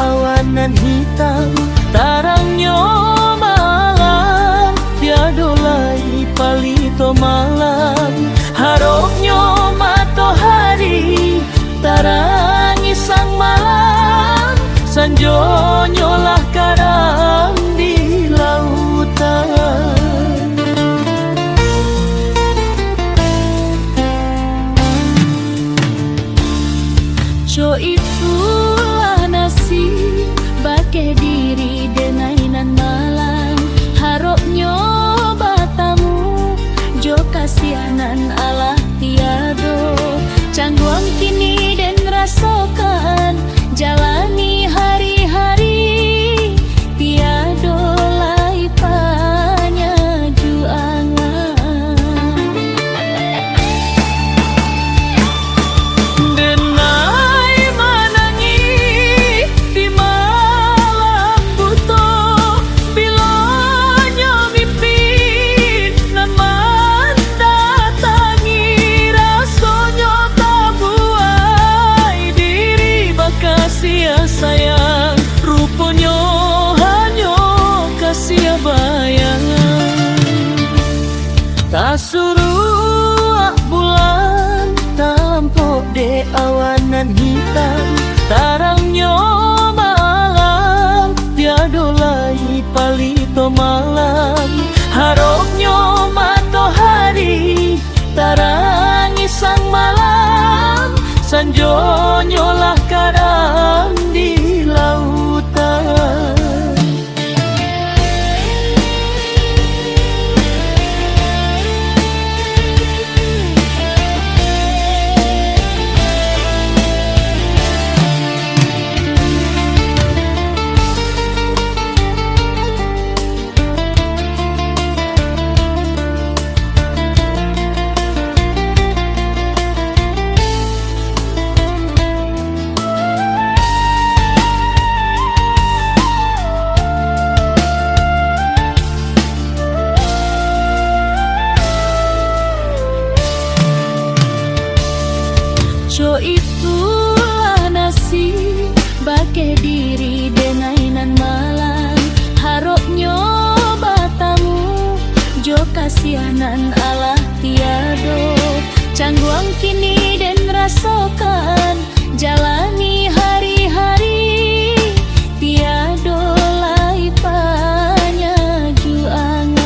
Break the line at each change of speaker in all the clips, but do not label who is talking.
awanan hitam tarangnya malam tiadolai palito malam harapnya matahari tarangi sang malam sanjonyo lah karang di lautan. Jo itulah nasib bake diri denainan malam harapnya batamu jo kasihanan Allah tiado cangguang kini dan rasakan jalani hari-hari tiado lai panya juangan denai manangi di malam buto bilanya mimpi naman datangi rasanya tak buai diri bakasia sayang rupanya hanya kasih bayangan tak suruh bulan tampok de awanan hitam tarangnya malam tiadolai palito malam harapnya matahari tarangi sang malam sanjonyo lah kadang di lautan. Jo itulah nasib bake diri denainan malam harapnya batamu jo kasihanan Allah tiado cangguang kini dan rasakan jalani hari-hari tiado lai panya juangan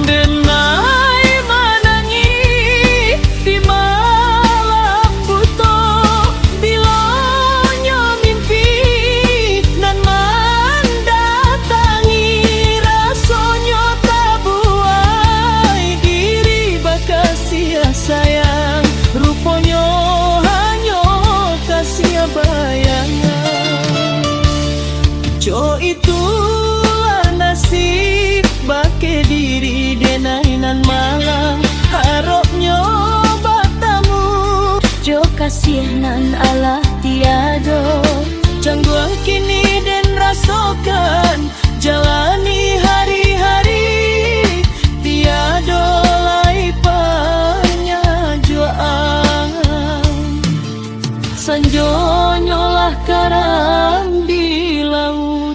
denai manangi di malam buto bilanya mimpi nan mendatangi rasanya tak buai diri bakasia sayang rupanya hanya kasih bayangan jo itulah nasib bake diri denainan malam harapnya batamu jo kasihanan Allah tiado cangguang kini dan rasakan jalani hari-hari tiado lai panya juangan sanjonyo lah karang di laut.